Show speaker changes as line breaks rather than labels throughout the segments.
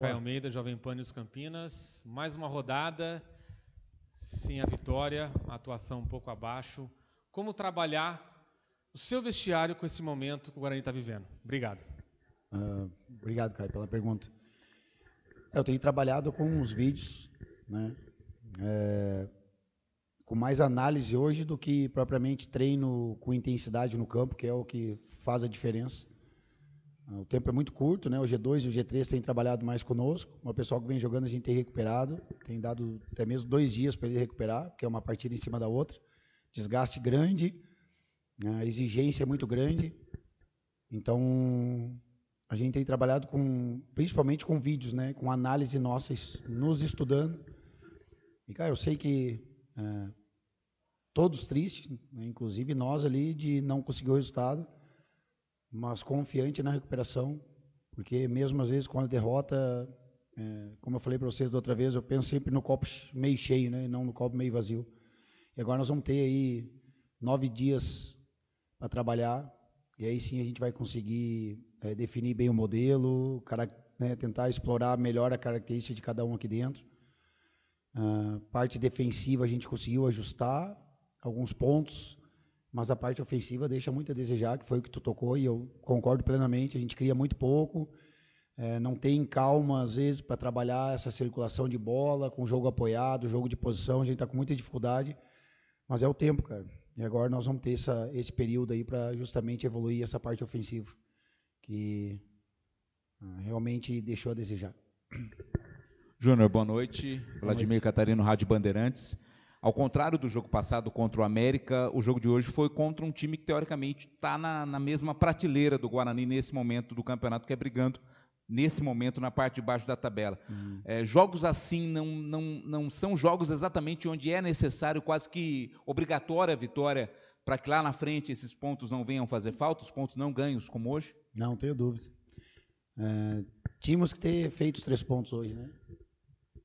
Caio Almeida, Jovem Pan News Campinas. Mais uma rodada, sem a vitória, a atuação um pouco abaixo. Como trabalhar o seu vestiário com esse momento que o Guarani está vivendo? Obrigado.
Obrigado, Caio, pela pergunta. Eu tenho trabalhado com os vídeos, né? Com mais análise hoje do que propriamente treino com intensidade no campo, que é o que faz a diferença. O tempo é muito curto, né? O G2 e o G3 têm trabalhado mais conosco. O pessoal que vem jogando a gente tem recuperado, tem dado até mesmo 2 dias para ele recuperar, porque é uma partida em cima da outra. Desgaste grande, a exigência é muito grande. Então, a gente tem trabalhado principalmente com vídeos, né? Com análise nossas, nos estudando. E, cara, eu sei que todos tristes, né? Inclusive nós ali, de não conseguir o resultado, mas confiante na recuperação, porque mesmo às vezes com a derrota, como eu falei para vocês da outra vez, eu penso sempre no copo meio cheio, né, e não no copo meio vazio. E agora nós vamos ter aí 9 dias para trabalhar, e aí sim a gente vai conseguir definir bem o modelo, né, tentar explorar melhor a característica de cada um aqui dentro. Parte defensiva a gente conseguiu ajustar alguns pontos, mas a parte ofensiva deixa muito a desejar, que foi o que tu tocou, e eu concordo plenamente. A gente cria muito pouco, não tem calma, às vezes, para trabalhar essa circulação de bola, com jogo apoiado, jogo de posição, a gente está com muita dificuldade, mas é o tempo, cara. E agora nós vamos ter esse período aí para justamente evoluir essa parte ofensiva, que realmente deixou a desejar.
Júnior, boa noite. Vladimir Catarino, Rádio Bandeirantes. Ao contrário do jogo passado contra o América, o jogo de hoje foi contra um time que, teoricamente, está na mesma prateleira do Guarani nesse momento do campeonato, que é brigando, nesse momento, na parte de baixo da tabela. Jogos assim não são jogos exatamente onde é necessário, quase que obrigatória a vitória, para que lá na frente esses pontos não venham fazer falta, os pontos não ganhos, como hoje?
Não tenho dúvida. Tínhamos que ter feito os 3 pontos hoje, né?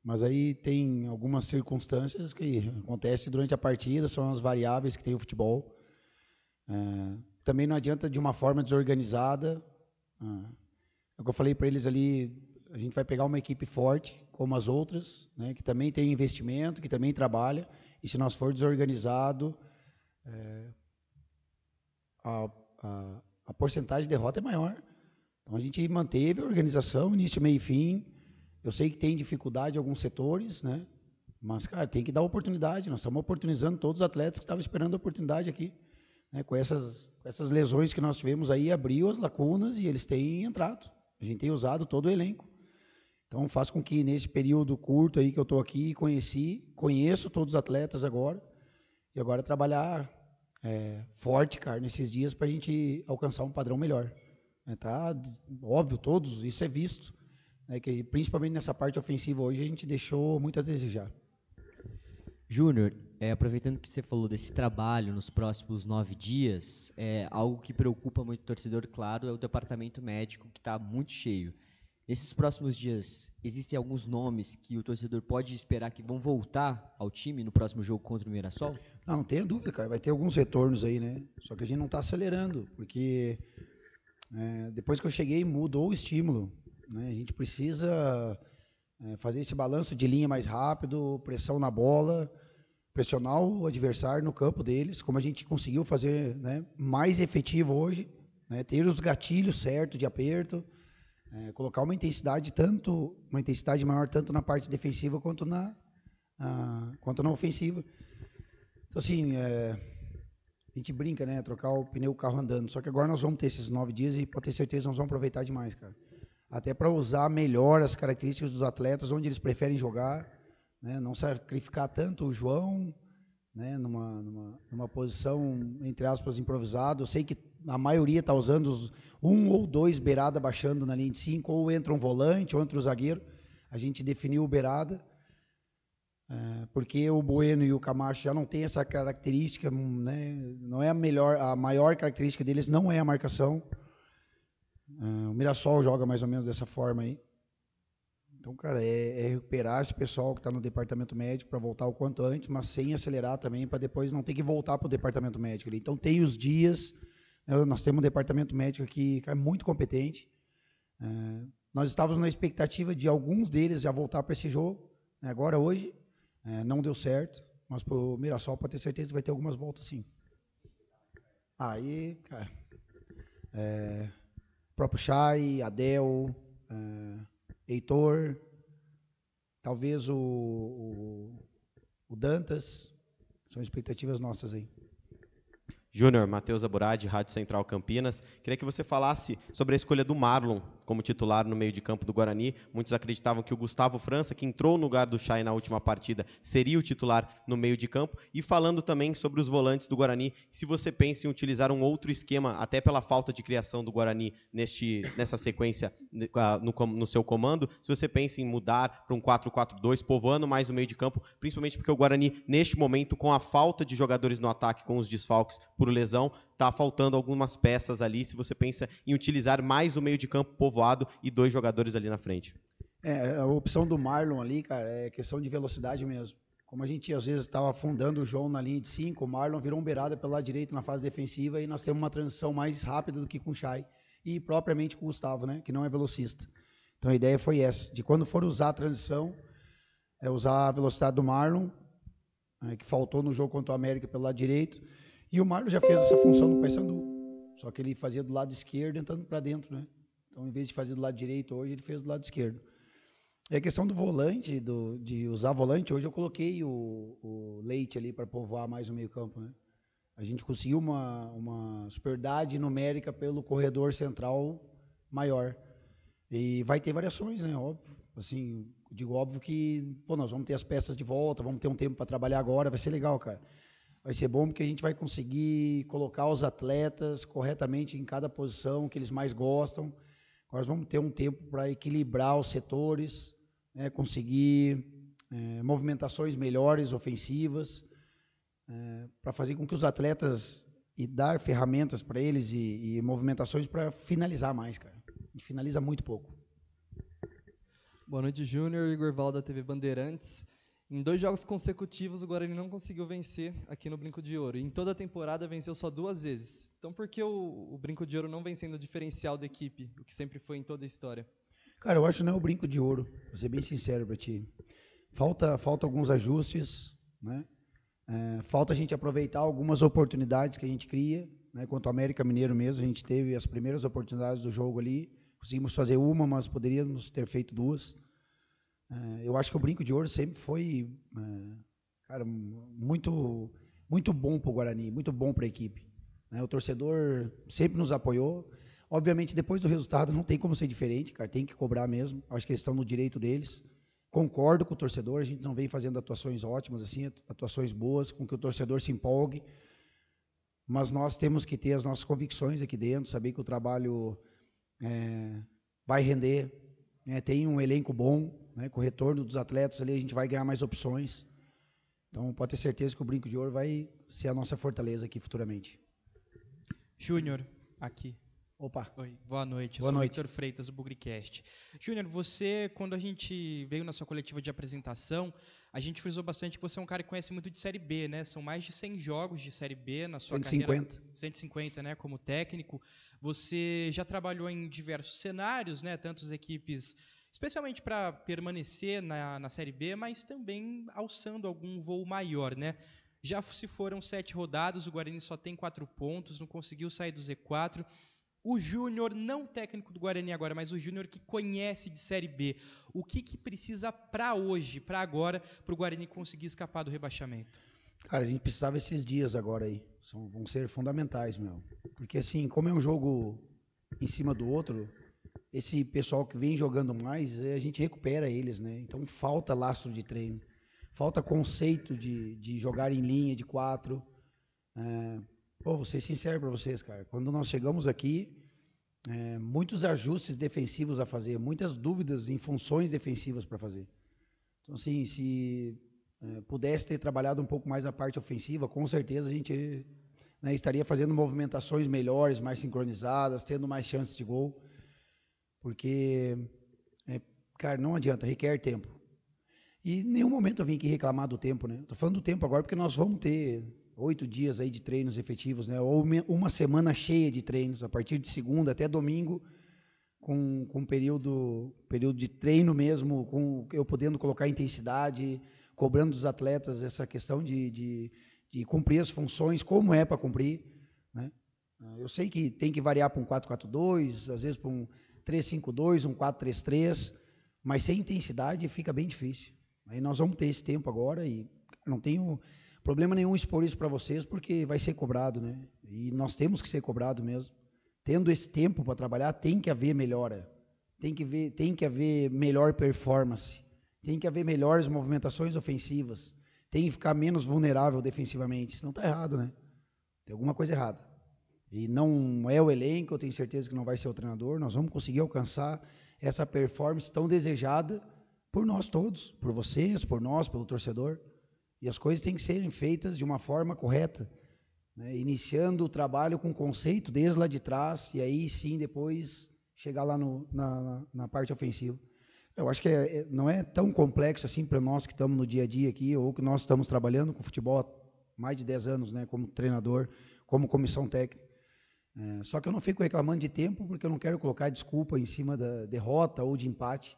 Mas aí tem algumas circunstâncias que acontecem durante a partida, são as variáveis que tem o futebol. Também não adianta de uma forma desorganizada. É o que eu falei para eles ali, a gente vai pegar uma equipe forte, como as outras, né, que também tem investimento, que também trabalha, e se nós for desorganizado, a porcentagem de derrota é maior. Então a gente manteve a organização, início, meio e fim. Eu sei que tem dificuldade em alguns setores, né? Mas, cara, tem que dar oportunidade. Nós estamos oportunizando todos os atletas que estavam esperando a oportunidade aqui. Né? Com essas lesões que nós tivemos aí, abriu as lacunas e eles têm entrado. A gente tem usado todo o elenco. Então, faz com que nesse período curto aí que eu estou aqui, conheço todos os atletas agora, e agora trabalhar forte, cara, nesses dias para a gente alcançar um padrão melhor. Tá? Óbvio, todos, isso é visto. Que principalmente nessa parte ofensiva hoje a gente deixou muito a desejar.
Júnior, aproveitando que você falou desse trabalho nos próximos 9 dias, algo que preocupa muito o torcedor, claro, é o departamento médico, que está muito cheio. Nesses próximos dias, existem alguns nomes que o torcedor pode esperar que vão voltar ao time no próximo jogo contra o Mirassol?
Não tenho dúvida, cara. Vai ter alguns retornos aí, né? Só que a gente não está acelerando, porque depois que eu cheguei mudou o estímulo. Né? A gente precisa fazer esse balanço de linha mais rápido, pressão na bola, pressionar o adversário no campo deles, como a gente conseguiu fazer, né, mais efetivo hoje, né, ter os gatilhos certos de aperto, colocar uma intensidade maior tanto na parte defensiva quanto na ofensiva. Então, assim, a gente brinca, né, trocar o pneu do carro andando, só que agora nós vamos ter esses 9 dias e, pode ter certeza, nós vamos aproveitar demais, cara. Até para usar melhor as características dos atletas, onde eles preferem jogar, né? Não sacrificar tanto o João, né? numa posição, entre aspas, improvisada. Eu sei que a maioria está usando 1 ou 2 beirada baixando na linha de 5, ou entra um volante, ou entra o zagueiro. A gente definiu o beirada, porque o Bueno e o Camacho já não têm essa característica, né? Não é a maior característica deles não é a marcação. O Mirassol joga mais ou menos dessa forma aí. Então, cara, recuperar esse pessoal que está no departamento médico para voltar o quanto antes, mas sem acelerar também, para depois não ter que voltar para o departamento médico. Então, tem os dias, nós temos um departamento médico aqui, cara, muito competente, Nós estávamos na expectativa de alguns deles já voltar para esse jogo, né? Agora, hoje, não deu certo, mas para o Mirassol pode ter certeza que vai ter algumas voltas, sim. Aí, cara, próprio Chay, Adel, Heitor, talvez o Dantas, são expectativas nossas aí.
Júnior, Matheus Aburad, Rádio Central Campinas. Queria que você falasse sobre a escolha do Marlon como titular no meio de campo do Guarani. Muitos acreditavam que o Gustavo França, que entrou no lugar do Chay na última partida, seria o titular no meio de campo. E falando também sobre os volantes do Guarani, se você pensa em utilizar um outro esquema, até pela falta de criação do Guarani nessa sequência no seu comando, se você pensa em mudar para um 4-4-2, povoando mais o meio de campo, principalmente porque o Guarani, neste momento, com a falta de jogadores no ataque, com os desfalques por lesão, está faltando algumas peças ali, se você pensa em utilizar mais o meio de campo povoado e 2 jogadores ali na frente.
A opção do Marlon ali, cara, é questão de velocidade mesmo. Como a gente às vezes estava afundando o João na linha de 5, o Marlon virou um beirada pelo lado direito na fase defensiva e nós temos uma transição mais rápida do que com o Chay e propriamente com o Gustavo, né, que não é velocista. Então a ideia foi essa, de quando for usar a transição, usar a velocidade do Marlon, que faltou no jogo contra o América pelo lado direito. E o Marlon já fez essa função no Paysandu, só que ele fazia do lado esquerdo entrando para dentro, né? Então, em vez de fazer do lado direito hoje, ele fez do lado esquerdo. E a questão do volante, de usar volante, hoje eu coloquei o Leite ali para povoar mais o meio campo, né? A gente conseguiu uma superioridade numérica pelo corredor central maior. E vai ter variações, né? Óbvio. Assim, digo óbvio que nós vamos ter as peças de volta, vamos ter um tempo para trabalhar agora, vai ser legal, cara. Vai ser bom porque a gente vai conseguir colocar os atletas corretamente em cada posição que eles mais gostam. Nós vamos ter um tempo para equilibrar os setores, né, conseguir movimentações melhores, ofensivas, para fazer com que os atletas e dar ferramentas para eles e movimentações para finalizar mais, cara. A gente finaliza muito pouco.
Boa noite, Júnior. Igor Val, da TV Bandeirantes. Em 2 jogos consecutivos, o Guarani não conseguiu vencer aqui no Brinco de Ouro. Em toda a temporada, venceu só 2 vezes. Então, por que o Brinco de Ouro não vem sendo o diferencial da equipe, o que sempre foi em toda a história?
Cara, eu acho que não é o Brinco de Ouro, vou ser bem sincero para ti. Falta alguns ajustes, né? Falta a gente aproveitar algumas oportunidades que a gente cria, né? Quanto ao América Mineiro mesmo, a gente teve as primeiras oportunidades do jogo ali, conseguimos fazer uma, mas poderíamos ter feito 2. Eu acho que o Brinco de Ouro sempre foi, cara, muito, muito bom para o Guarani, muito bom para a equipe, né? O torcedor sempre nos apoiou. Obviamente, depois do resultado, não tem como ser diferente, cara, tem que cobrar mesmo. Acho que eles estão no direito deles. Concordo com o torcedor, a gente não vem fazendo atuações ótimas, assim, atuações boas, com que o torcedor se empolgue, mas nós temos que ter as nossas convicções aqui dentro, saber que o trabalho vai render, né? Tem um elenco bom, né? Com o retorno dos atletas ali, a gente vai ganhar mais opções. Então, pode ter certeza que o Brinco de Ouro vai ser a nossa fortaleza aqui futuramente.
Júnior, aqui.
Opa.
Oi, boa noite.
Boa noite.
Victor Freitas, do Bugricast. Júnior, você, quando a gente veio na sua coletiva de apresentação, a gente frisou bastante que você é um cara que conhece muito de Série B, né? São mais de 100 jogos de Série B na sua
150.
carreira. 150, né? Como técnico. Você já trabalhou em diversos cenários, né? Tantas equipes, especialmente para permanecer na Série B, mas também alçando algum voo maior, né? Já se foram 7 rodadas, o Guarani só tem 4 pontos, não conseguiu sair do Z4. O Júnior, não técnico do Guarani agora, mas o Júnior que conhece de Série B, o que precisa para hoje, para agora, para o Guarani conseguir escapar do rebaixamento?
Cara, a gente precisava esses dias agora aí, vão ser fundamentais, meu. Porque assim, como é um jogo em cima do outro, esse pessoal que vem jogando mais, a gente recupera eles, né? Então falta lastro de treino, falta conceito de jogar em linha de 4. Vou ser sincero para vocês, cara. Quando nós chegamos aqui, muitos ajustes defensivos a fazer, muitas dúvidas em funções defensivas para fazer. Então, assim, se pudesse ter trabalhado um pouco mais a parte ofensiva, com certeza a gente, né, estaria fazendo movimentações melhores, mais sincronizadas, tendo mais chances de gol. Porque, cara, não adianta, requer tempo. E em nenhum momento eu vim aqui reclamar do tempo, né? Estou falando do tempo agora porque nós vamos ter 8 dias aí de treinos efetivos, né? Ou uma semana cheia de treinos, a partir de segunda até domingo, com período de treino mesmo, com eu podendo colocar intensidade, cobrando dos atletas essa questão de cumprir as funções, como é para cumprir, né? Eu sei que tem que variar para um 4-4-2, às vezes para um 3-5-2, um 4-3-3, mas sem intensidade fica bem difícil. Aí nós vamos ter esse tempo agora e não tenho problema nenhum expor isso para vocês, porque vai ser cobrado, né? E nós temos que ser cobrado mesmo. Tendo esse tempo para trabalhar, tem que haver melhora, tem que haver melhor performance, tem que haver melhores movimentações ofensivas, tem que ficar menos vulnerável defensivamente, senão está errado, né? Tem alguma coisa errada. E não é o elenco, eu tenho certeza que não vai ser o treinador, nós vamos conseguir alcançar essa performance tão desejada por nós todos, por vocês, por nós, pelo torcedor. E as coisas têm que serem feitas de uma forma correta, né? Iniciando o trabalho com conceito desde lá de trás, e aí sim depois chegar lá na parte ofensiva. Eu acho que não é tão complexo assim para nós que estamos no dia a dia aqui, ou que nós estamos trabalhando com futebol há mais de 10 anos, né, como treinador, como comissão técnica. Só que eu não fico reclamando de tempo, porque eu não quero colocar desculpa em cima da derrota ou de empate,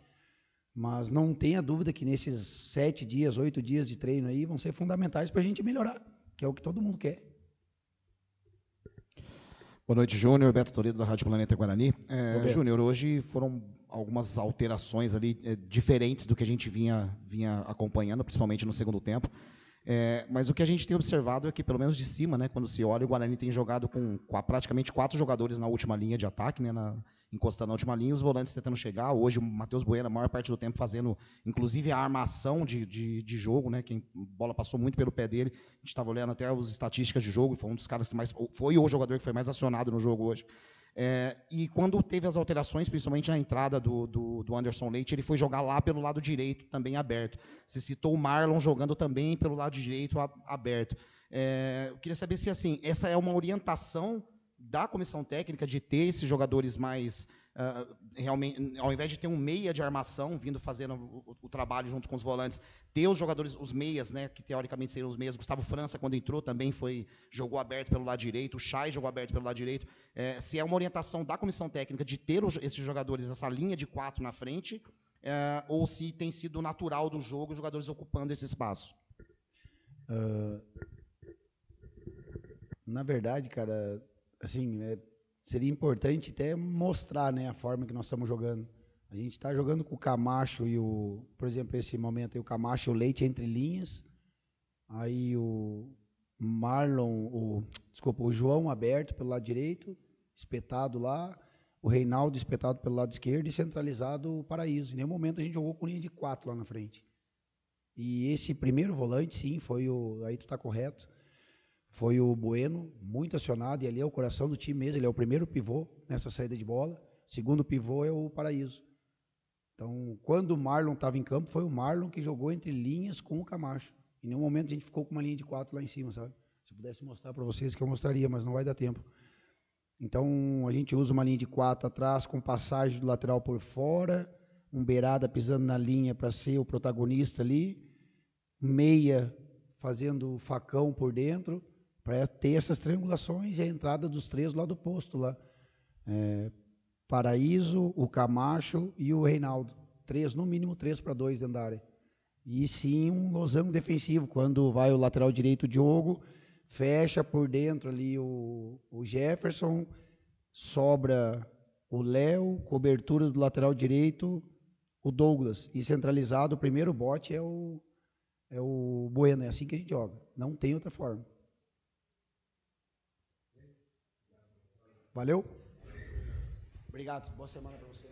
mas não tenha dúvida que nesses 7 dias, 8 dias de treino aí vão ser fundamentais para a gente melhorar, que é o que todo mundo quer.
Boa noite, Júnior. Beto Toledo, da Rádio Planeta Guarani. Júnior, hoje foram algumas alterações ali diferentes do que a gente vinha acompanhando, principalmente no segundo tempo. Mas o que a gente tem observado é que, pelo menos de cima, né, quando se olha, o Guarani tem jogado com praticamente 4 jogadores na última linha de ataque, né, encostando na última linha, os volantes tentando chegar. Hoje o Matheus Bueno, a maior parte do tempo, fazendo, inclusive, a armação de jogo, né, a bola passou muito pelo pé dele. A gente estava olhando até as estatísticas de jogo, foi um dos caras que foi o jogador que foi mais acionado no jogo hoje. E quando teve as alterações, principalmente na entrada do Anderson Leite, ele foi jogar lá pelo lado direito, também aberto. Você citou o Marlon jogando também pelo lado direito, aberto. Eu queria saber se assim, essa é uma orientação da comissão técnica de ter esses jogadores mais, realmente, ao invés de ter um meia de armação vindo fazendo o trabalho junto com os volantes, ter os jogadores, os meias, né, que teoricamente seriam os meias. Gustavo França, quando entrou, também jogou aberto pelo lado direito, o Chay jogou aberto pelo lado direito. Se é uma orientação da comissão técnica de ter esses jogadores, essa linha de 4 na frente, ou se tem sido natural do jogo os jogadores ocupando esse espaço.
Na verdade, cara, assim, seria importante até mostrar, né, a forma que nós estamos jogando. A gente está jogando com o Camacho por exemplo, esse momento aí, o Camacho e o Leite entre linhas, aí o Marlon, o João aberto pelo lado direito, espetado lá, o Reinaldo espetado pelo lado esquerdo e centralizado o Paraíso. Em nenhum momento a gente jogou com linha de 4 lá na frente. E esse primeiro volante, sim, aí tu está correto, foi o Bueno, muito acionado, e ali é o coração do time mesmo, ele é o primeiro pivô nessa saída de bola, o segundo pivô é o Paraíso. Então, quando o Marlon estava em campo, foi o Marlon que jogou entre linhas com o Camacho. Em nenhum momento a gente ficou com uma linha de 4 lá em cima, sabe? Se eu pudesse mostrar para vocês, que eu mostraria, mas não vai dar tempo. Então, a gente usa uma linha de 4 atrás, com passagem do lateral por fora, um beirada pisando na linha para ser o protagonista ali, meia fazendo facão por dentro, para ter essas triangulações e a entrada dos 3 lá do posto, lá. Paraíso, o Camacho e o Reinaldo. 3, no mínimo 3-2 dentro da área. E sim um losango defensivo, quando vai o lateral direito, o Diogo, fecha por dentro ali o Jefferson, sobra o Léo, cobertura do lateral direito, o Douglas. E centralizado, o primeiro bote é o Bueno, é assim que a gente joga. Não tem outra forma. Valeu? Obrigado. Boa semana para você.